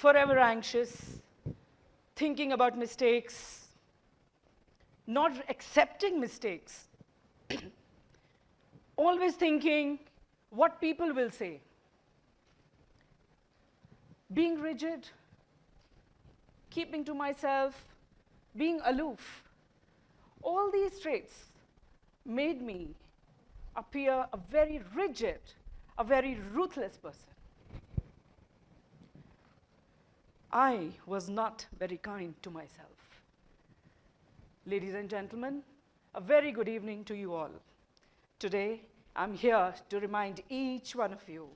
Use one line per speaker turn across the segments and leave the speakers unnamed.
forever anxious, thinking about mistakes, not accepting mistakes, always thinking what people will say, being rigid, keeping to myself, being aloof. All these traits made me appear a very rigid, a very ruthless person. I was not very kind to myself. Ladies and gentlemen, a very good evening to you all. Today, I'm here to remind each one of you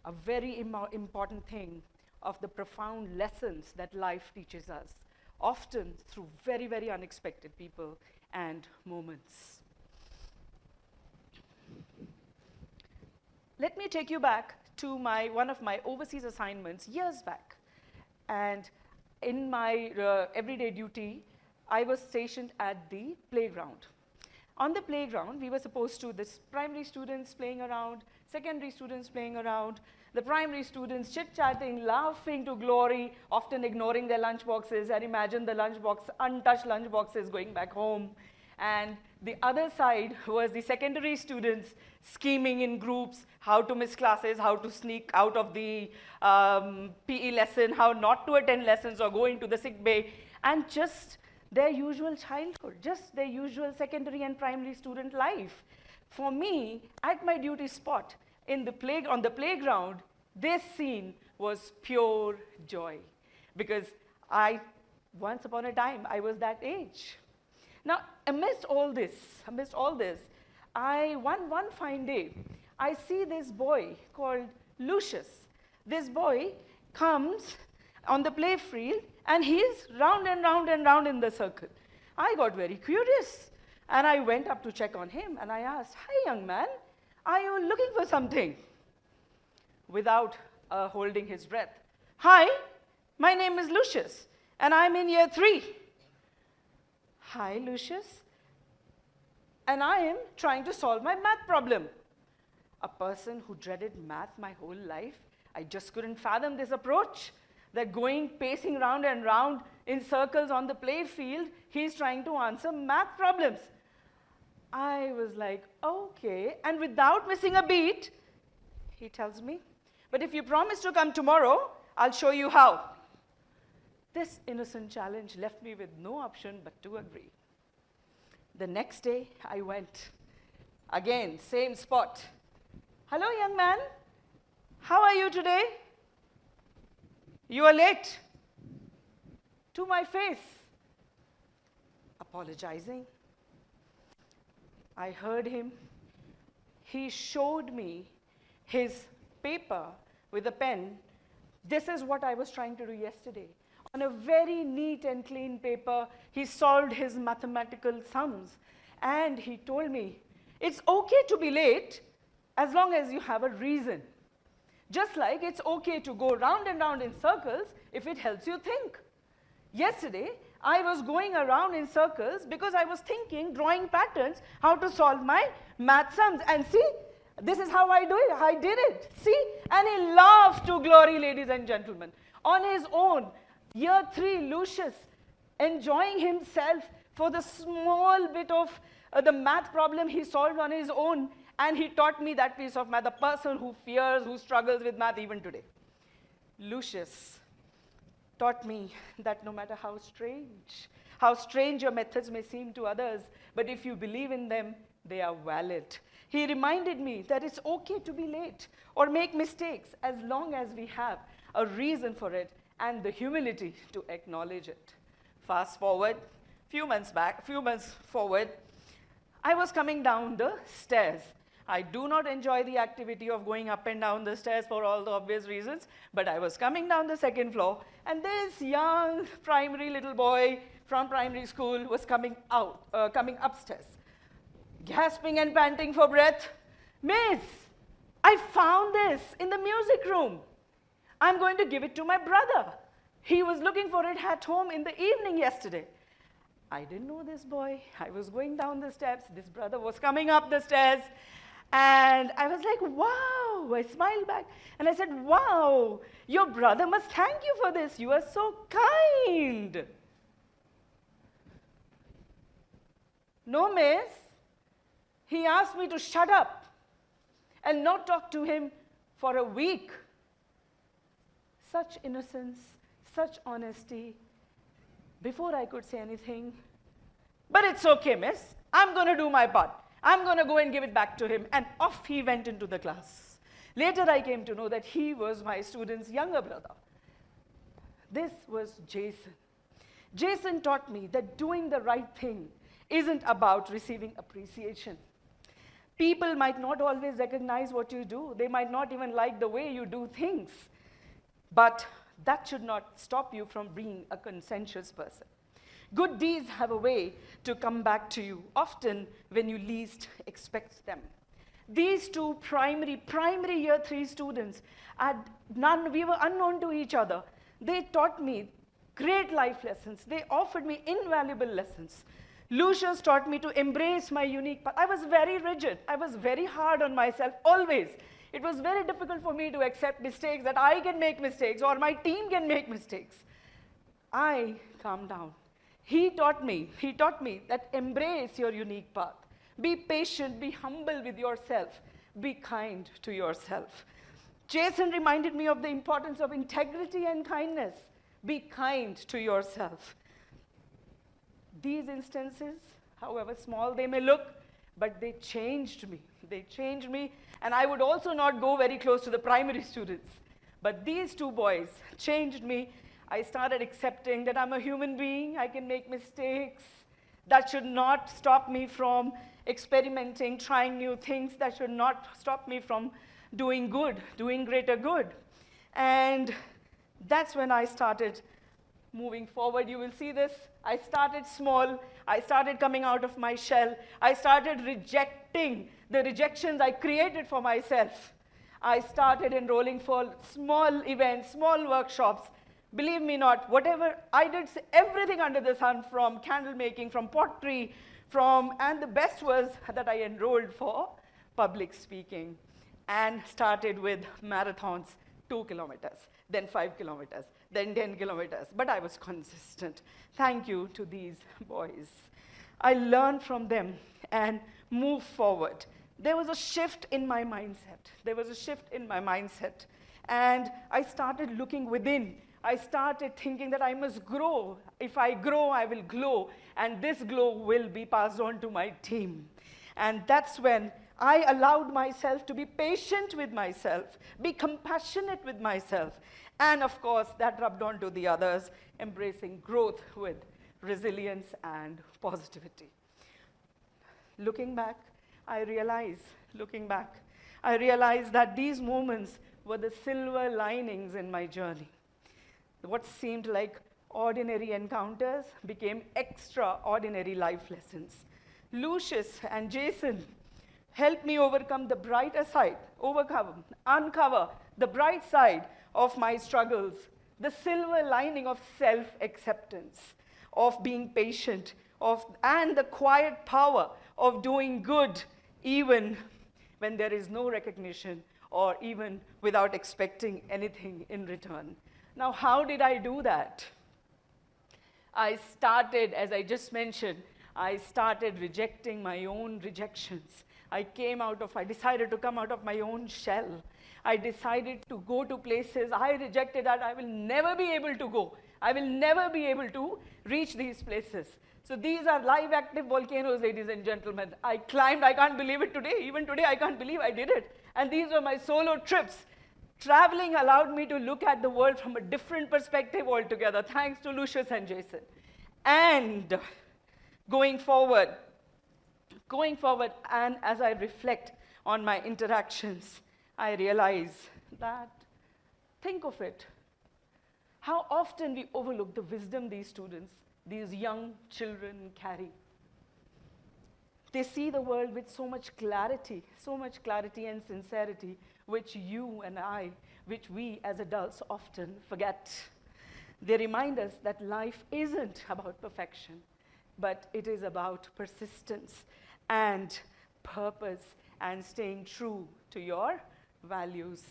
a very important thing of the profound lessons that life teaches us, often through very, very unexpected people and moments. Let me take you back to one of my overseas assignments years back. And in my everyday duty, I was stationed at the playground. On the playground, we were supposed to, this primary students playing around, secondary students playing around, the primary students chit-chatting, laughing to glory, often ignoring their lunch boxes, and imagine the untouched lunch boxes going back home. And the other side was the secondary students scheming in groups, how to miss classes, how to sneak out of the PE lesson, how not to attend lessons or go into the sick bay, and just their usual childhood, just their usual secondary and primary student life. For me, at my duty spot, on the playground, this scene was pure joy. Because once upon a time, I was that age. Now, amidst all this, one fine day, I see this boy called Lucius. This boy comes on the play field, and he's round and round and round in the circle. I got very curious, and I went up to check on him, and I asked, "Hi, young man, are you looking for something?" Without holding his breath, "Hi, my name is Lucius, and I'm in year 3. "Hi, Lucius, and I am trying to solve my math problem." A person who dreaded math my whole life, I just couldn't fathom this approach. That pacing round and round in circles on the play field, he's trying to answer math problems. I was like, okay, and without missing a beat, he tells me, "But if you promise to come tomorrow, I'll show you how." This innocent challenge left me with no option but to agree. The next day, I went. Again, same spot. "Hello, young man. How are you today?" "You are late." To my face. Apologizing. I heard him. He showed me his paper with a pen. This is what I was trying to do yesterday. On a very neat and clean paper, he solved his mathematical sums. And he told me, it's okay to be late as long as you have a reason. Just like it's okay to go round and round in circles if it helps you think. Yesterday, I was going around in circles because I was thinking, drawing patterns, how to solve my math sums. And see, this is how I do it. I did it. See? And he laughed to glory, ladies and gentlemen. On his own, year 3, Lucius, enjoying himself for the small bit of the math problem he solved on his own. And he taught me that piece of math, a person who fears, who struggles with math even today. Lucius taught me that no matter how strange your methods may seem to others, but if you believe in them, they are valid. He reminded me that it's okay to be late or make mistakes as long as we have a reason for it and the humility to acknowledge it. Fast forward, few months forward, I was coming down the stairs. I do not enjoy the activity of going up and down the stairs for all the obvious reasons, but I was coming down the second floor, and this young primary little boy from primary school was coming upstairs, gasping and panting for breath. "Miss, I found this in the music room. I'm going to give it to my brother. He was looking for it at home in the evening yesterday." I didn't know this boy. I was going down the steps. This brother was coming up the stairs. And I was like, wow, wow, I smiled back. And I said, wow, your brother must thank you for this. You are so kind. No, miss. He asked me to shut up and not talk to him for a week. Such innocence, such honesty. Before I could say anything, but it's okay, miss. I'm going to do my part. I'm going to go and give it back to him. And off he went into the class. Later I came to know that he was my student's younger brother. This was Jason. Jason taught me that doing the right thing isn't about receiving appreciation. People might not always recognize what you do. They might not even like the way you do things. But that should not stop you from being a conscientious person. Good deeds have a way to come back to you, often when you least expect them. These two primary year 3 students, we were unknown to each other. They taught me great life lessons. They offered me invaluable lessons. Lucius taught me to embrace my unique path. I was very rigid. I was very hard on myself, always. It was very difficult for me to accept mistakes, that I can make mistakes or my team can make mistakes. I calmed down. He taught me that embrace your unique path. Be patient, be humble with yourself, be kind to yourself. Jason reminded me of the importance of integrity and kindness. Be kind to yourself. These instances, however small they may look, but they changed me. They changed me, and I would also not go very close to the primary students. But these two boys changed me. I started accepting that I'm a human being, I can make mistakes. That should not stop me from experimenting, trying new things. That should not stop me from doing good, doing greater good. And that's when I started moving forward. You will see this. I started small. I started coming out of my shell. I started rejecting the rejections I created for myself. I started enrolling for small events, small workshops. Believe me not, whatever I did, everything under the sun, from candle making, from pottery, and the best was that I enrolled for public speaking and started with marathons, 2 kilometers, then 5 kilometers, then 10 kilometers, but I was consistent. Thank you to these boys. I learned from them and moved forward. There was a shift in my mindset. And I started looking within. I started thinking that I must grow. If I grow, I will glow, and this glow will be passed on to my team. And that's when I allowed myself to be patient with myself, be compassionate with myself, and of course, that rubbed on to the others, embracing growth with resilience and positivity. Looking back, I realized that these moments were the silver linings in my journey. What seemed like ordinary encounters became extraordinary life lessons. Lucius and Jason helped me overcome the brighter side, uncover the bright side of my struggles, the silver lining of self-acceptance, of being patient, and the quiet power of doing good even when there is no recognition or even without expecting anything in return. Now, how did I do that? I started, as I just mentioned, I started rejecting my own rejections. I decided to come out of my own shell. I decided to go to places I rejected that I will never be able to go. I will never be able to reach these places. So these are live active volcanoes, ladies and gentlemen. I climbed, I can't believe it today. Even today, I can't believe I did it. And these were my solo trips. Traveling allowed me to look at the world from a different perspective altogether, thanks to Lucius and Jason. And going forward, and as I reflect on my interactions, I realize that, think of it, how often we overlook the wisdom these students, these young children carry. They see the world with so much clarity and sincerity, which we as adults often forget. They remind us that life isn't about perfection, but it is about persistence and purpose and staying true to your values.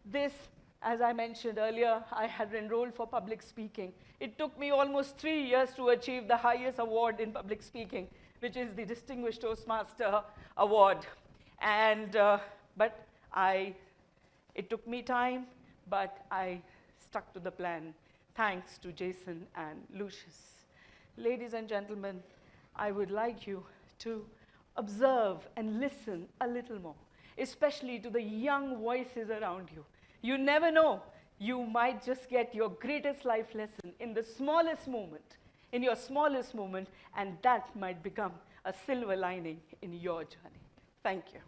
This, as I mentioned earlier, I had enrolled for public speaking. It took me almost 3 years to achieve the highest award in public speaking, which is the Distinguished Toastmaster Award. And, it took me time, but I stuck to the plan, thanks to Jason and Lucius. Ladies and gentlemen, I would like you to observe and listen a little more, especially to the young voices around you. You never know, you might just get your greatest life lesson in the smallest moment, in your smallest moment, and that might become a silver lining in your journey. Thank you.